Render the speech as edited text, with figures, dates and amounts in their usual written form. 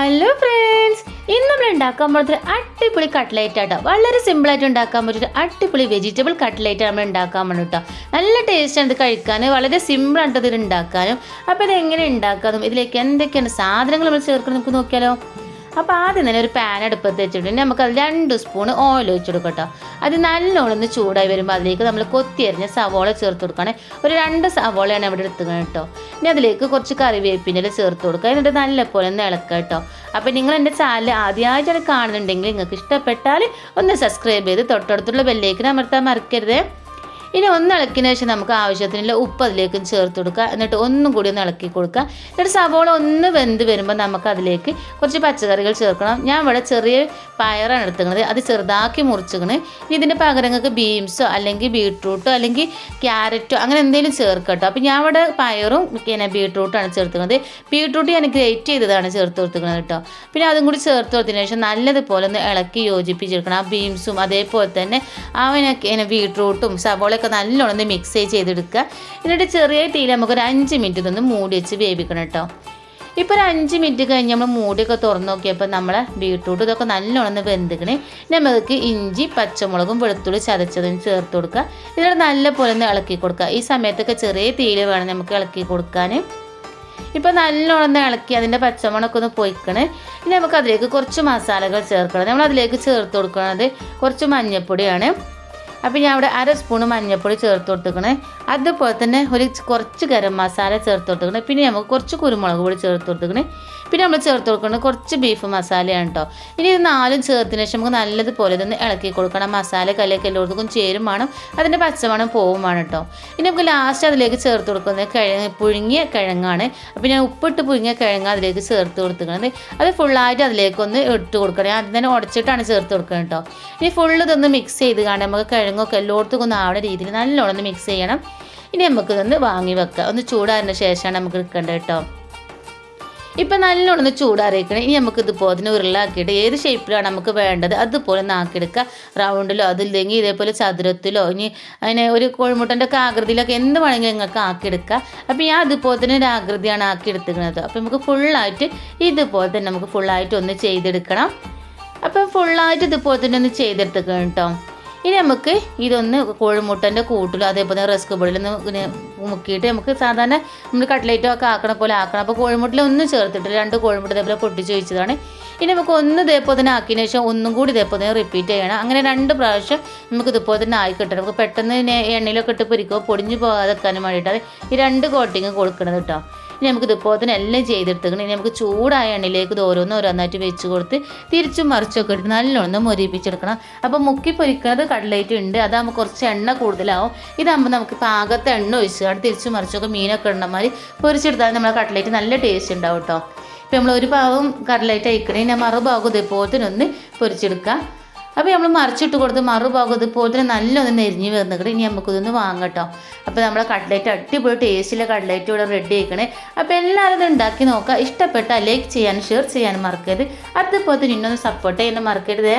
Hello friends, ഇന്ന് നമ്മൾ ഉണ്ടാക്കാൻ പോകുന്നത് അടിപൊളി കട്ട്ലേറ്റ് ആട്ടോ. വളരെ സിമ്പിളായിട്ട് ഉണ്ടാക്കാൻ പറ്റുന്ന അടിപൊളി വെജിറ്റബിൾ കട്ട്ലേറ്റ് നമ്മൾ ഉണ്ടാക്കാൻ വേണ്ടി കേട്ടോ. നല്ല ടേസ്റ്റാണ് ഇത് കഴിക്കാൻ, വളരെ സിമ്പിളാണ് ഇത് ഉണ്ടാക്കാനും. അപ്പോൾ ഇത് എങ്ങനെ ഉണ്ടാക്കാനും ഇതിലേക്ക് എന്തൊക്കെയാണ് സാധനങ്ങൾ നമ്മൾ ചേർക്കണം നമുക്ക് നോക്കിയാലോ. അപ്പോൾ ആദ്യം തന്നെ ഒരു പാൻ അടുപ്പത്ത് വെച്ചിട്ടുണ്ട്. നമുക്കത് 2 സ്പൂൺ ഓയിൽ ഒഴിച്ച് കൊടുക്കട്ടോ. അത് നല്ലോണം ചൂടായി വരുമ്പോൾ അതിലേക്ക് നമ്മൾ കൊത്തിയരിഞ്ഞ സവോള ചേർത്ത് കൊടുക്കുകയാണ്. ഒരു 2 സവോളയാണ് ഇവിടെ എടുത്തുന്നത് കേട്ടോ. ഇനി അതിലേക്ക് കുറച്ച് കറിവേപ്പിൻ്റെ ചേർത്ത് കൊടുക്കുക. എന്നിട്ട് നല്ലപോലെ ഒന്ന് ഇളക്കുക കേട്ടോ. അപ്പോൾ നിങ്ങൾ എൻ്റെ ചാനൽ ആദ്യമായിട്ടാണ് കാണുന്നുണ്ടെങ്കിൽ നിങ്ങൾക്ക് ഇഷ്ടപ്പെട്ടാൽ ഒന്ന് സബ്സ്ക്രൈബ് ചെയ്ത് തൊട്ടടുത്തുള്ള ബെല്ലേക്ക് അമർത്താൻ മറക്കരുത്. ഇനി ഒന്ന് ഇളക്കിയതിന് ശേഷം നമുക്ക് ആവശ്യത്തിനുള്ള ഉപ്പ് അതിലേക്ക് ചേർത്ത് കൊടുക്കുക. എന്നിട്ട് ഒന്നും കൂടി ഒന്ന് ഇളക്കി കൊടുക്കുക. എന്നിട്ട് സവോള ഒന്ന് വെന്ത് വരുമ്പോൾ നമുക്ക് അതിലേക്ക് കുറച്ച് പച്ചക്കറികൾ ചേർക്കണം. ഞാൻ ഇവിടെ ചെറിയ പയറാണ് എടുത്തുന്നത്, അത് ചെറുതാക്കി മുറിച്ചിക്കണ്. ഇനി ഇതിൻ്റെ പകരം നിങ്ങൾക്ക് ബീൻസോ അല്ലെങ്കിൽ ബീട്രൂട്ടോ അല്ലെങ്കിൽ ക്യാരറ്റോ അങ്ങനെ എന്തെങ്കിലും ചേർക്കട്ടോ. അപ്പോൾ ഞാൻ ഇവിടെ പയറും പിന്നെ ബീട്രൂട്ടാണ് ചേർത്തുന്നത്. ബീട്രൂട്ട് ഞാൻ ഗ്രേറ്റ് ചെയ്തതാണ് ചേർത്ത് കൊടുക്കുന്നത് കേട്ടോ. പിന്നെ അതും കൂടി ചേർത്ത് കൊടുത്തതിന് ശേഷം നല്ലതുപോലെ ഒന്ന് ഇളക്കി യോജിപ്പിച്ചെടുക്കണം. ആ ബീൻസും അതേപോലെ തന്നെ അവനൊക്കെ ബീട്രൂട്ടും സവോള നല്ലോണം മിക്സ് ചെയ്തെടുക്കുക. എന്നിട്ട് ചെറിയ തീയിൽ നമുക്കൊരു 5 മിനിറ്റ് ഇതൊന്ന് മൂടി വെച്ച് വേവിക്കണം കേട്ടോ. ഇപ്പോൾ ഒരു 5 മിനിറ്റ് കഴിഞ്ഞ് നമ്മൾ മൂടിയൊക്കെ തുറന്ന് നോക്കിയപ്പോൾ നമ്മളെ ബീട്രൂട്ട് ഇതൊക്കെ നല്ലോണം വെന്തിക്കണേ. നമുക്ക് ഇഞ്ചി പച്ചമുളകും വെളുത്തുള്ളി ചതച്ചതും ചേർത്ത് കൊടുക്കുക. ഇതിനോട് നല്ലപോലെ ഒന്ന് ഇളക്കി കൊടുക്കുക. ഈ സമയത്തൊക്കെ ചെറിയ തീയിൽ വേണം നമുക്ക് ഇളക്കി കൊടുക്കാൻ. ഇപ്പോൾ നല്ലോണം ഇളക്കി അതിൻ്റെ പച്ചമണമൊക്കെ ഒന്ന് പൊയ്ക്കണേ. ഇനി നമുക്ക് അതിലേക്ക് കുറച്ച് മസാലകൾ ചേർക്കണം. നമ്മൾ അതിലേക്ക് ചേർത്ത് കൊടുക്കുന്നത് കുറച്ച് മഞ്ഞൾപ്പൊടിയാണ്. അപ്പോൾ ഞാൻ ഇവിടെ 1 സ്പൂൺ മഞ്ഞൾപ്പൊടി ചേർത്ത് കൊടുത്തിക്കണേ. അതുപോലെ തന്നെ കുറച്ച് ഗരം മസാല ചേർത്ത് കൊടുത്തിക്കണേ. പിന്നെ നമുക്ക് കുറച്ച് കുരുമുളക് പൊടി ചേർത്ത് കൊടുത്തിക്കണേ. പിന്നെ നമ്മൾ ചേർത്ത് കൊടുക്കുന്നത് കുറച്ച് ബീഫ് മസാലയാണ് കേട്ടോ. ഇനി ഇത് 4ഉം ചേർത്തതിന് ശേഷം നമുക്ക് നല്ലതുപോലെ ഇതൊന്ന് ഇളക്കി കൊടുക്കണം. മസാല കല്ലേക്ക് എല്ലാവർക്കും ചേരും വേണം, അതിൻ്റെ പച്ചമണം പോവും വേണം കേട്ടോ. ഇനി നമുക്ക് ലാസ്റ്റ് അതിലേക്ക് ചേർത്ത് കൊടുക്കുന്നത് പുഴുങ്ങിയ കിഴങ്ങാണ്. അപ്പോൾ ഞാൻ ഉപ്പിട്ട് പുഴുങ്ങിയ കിഴങ്ങ് അതിലേക്ക് ചേർത്ത് കൊടുത്തിരിക്കുന്നത്. അത് ഫുള്ളായിട്ട് അതിലേക്കൊന്ന് ഇട്ട് കൊടുക്കണം. ആദ്യം തന്നെ ഉടച്ചിട്ടാണ് ചേർത്ത് കൊടുക്കുന്നത് കേട്ടോ. ഇനി ഫുള്ള് ഇതൊന്ന് മിക്സ് ചെയ്ത് കാണാൻ നമുക്ക് കിഴങ്ങൊക്കെ എല്ലായിടത്തും ഒന്ന് ആവുന്ന രീതിയിൽ നല്ലോണം മിക്സ് ചെയ്യണം. ഇനി നമുക്കിതൊന്ന് വാങ്ങി വെക്കാം. ഒന്ന് ചൂടാറിന് ശേഷമാണ് നമുക്ക് എടുക്കേണ്ടത് കേട്ടോ. ഇപ്പം നല്ലോണം ചൂടാറിയിക്കണം. ഇനി നമുക്ക് ഇതുപോലെ ഉരുളാക്കിയിട്ട് ഏത് ഷേപ്പിലാണ് നമുക്ക് വേണ്ടത് അതുപോലെ ആക്കിയെടുക്കുക. റൗണ്ടിലോ അതില്ലെങ്കിൽ ഇതേപോലെ ചതുരത്തിലോ ഇനി അതിനെ ഒരു കോഴിമുട്ടൻ്റെ ഒക്കെ ആകൃതിയിലൊക്കെ എന്ത് വേണമെങ്കിലും നിങ്ങൾക്ക് ആക്കിയെടുക്കുക. അപ്പോൾ ഞാൻ അതുപോലെ തന്നെ ഒരു ആകൃതിയാണ് ആക്കിയെടുത്തിരിക്കുന്നത്. അപ്പോൾ നമുക്ക് ഫുള്ളായിട്ട് ഇതുപോലെ തന്നെ നമുക്ക് ഫുള്ളായിട്ട് ഒന്ന് ചെയ്തെടുക്കണം. അപ്പം ഫുള്ളായിട്ട് ഇതുപോലെ തന്നെ ഒന്ന് ചെയ്തെടുത്തേക്കണം കേട്ടോ. ഇനി നമുക്ക് ഇതൊന്ന് കോഴിമുട്ടൻ്റെ കൂട്ടിലോ അതേപോലെ റസ്ക് പൊടിയിലൊന്ന് ഇങ്ങനെ മുക്കിയിട്ട് നമുക്ക് സാധാരണ നമ്മൾ കട്ട്ലേറ്റോ ഒക്കെ ആക്കണ പോലെ ആക്കണം. അപ്പോൾ കോഴിമുട്ടലൊന്നും ചേർത്തിട്ട് 2 കോഴിമുട്ട ഇതേപോലെ പൊട്ടിച്ച് വെച്ചതാണ്. ഇനി നമുക്ക് ഒന്ന് ഇതേപോലെ തന്നെ ആക്കിയതിന് ശേഷം ഒന്നും കൂടി ഇതേപോലെ തന്നെ റിപ്പീറ്റ് ചെയ്യണം. അങ്ങനെ 2 പ്രാവശ്യം നമുക്ക് ഇതുപോലെ തന്നെ ആയി കിട്ടണം. നമുക്ക് പെട്ടെന്ന് എണ്ണയിലൊക്കെ ഇട്ട് പൊരിക്കോ പൊടിഞ്ഞ് പോകാതെക്കാനും വേണ്ടിയിട്ടാണ് ഈ 2 കോട്ടിങ് കൊടുക്കുന്നത് കേട്ടോ. ഇനി നമുക്ക് ഇതുപോലെ തന്നെ എല്ലാം ചെയ്തെടുത്തേക്കണം. ഇനി നമുക്ക് ചൂടായ എണ്ണയിലേക്ക് ഇത് ഓരോന്നായിട്ട് വെച്ച് കൊടുത്ത് തിരിച്ചും മറിച്ചൊക്കെ എടുത്ത് നല്ലോണം മൊരിപ്പിച്ചെടുക്കണം. അപ്പോൾ മുക്കി പൊരിക്കുന്നത് കട്ട്ലേറ്റ് ഉണ്ട്, അതാകുമ്പോൾ കുറച്ച് എണ്ണ കൂടുതലാവും. ഇതാകുമ്പോൾ നമുക്ക് പാകത്തെ എണ്ണ ഒഴിച്ചാണ് തിരിച്ചും മറിച്ചൊക്കെ മീനൊക്കെ ഉണ്ടമാതിരി പൊരിച്ചെടുത്താൽ നമ്മളെ കട്ട്ലേറ്റ് നല്ല ടേസ്റ്റ് ഉണ്ടാവും കേട്ടോ. ഇപ്പോൾ നമ്മൾ ഒരു ഭാഗം കട്ട്ലേറ്റ് അയക്കണേ, ഞാൻ മറുഭാഗം ഇതേപോലെ തന്നെ ഒന്ന് പൊരിച്ചെടുക്കുക. അപ്പോൾ നമ്മൾ മറിച്ചിട്ട് കൊടുത്ത് മറുഭാഗം ഇതുപോലെ തന്നെ നല്ലൊന്ന് നെരിഞ്ഞ് വന്നിട്ട് ഇനി നമുക്കിതൊന്ന് വാങ്ങട്ടോ. അപ്പോൾ നമ്മളെ കട്ട്ലേറ്റ് അടിപൊളി ടേസ്റ്റിലെ കട്ട്ലേറ്റ് ഇവിടെ റെഡി ആയിക്കണേ. അപ്പോൾ എല്ലാവരും ഇത് ഉണ്ടാക്കി നോക്കുക. ഇഷ്ടപ്പെട്ടാൽ ലൈക്ക് ചെയ്യാനും ഷെയർ ചെയ്യാനും മറക്കരുത്. അതുപോലെ തന്നെ ഇന്നൊന്ന് സപ്പോർട്ട് ചെയ്യാനും മറക്കരുത്.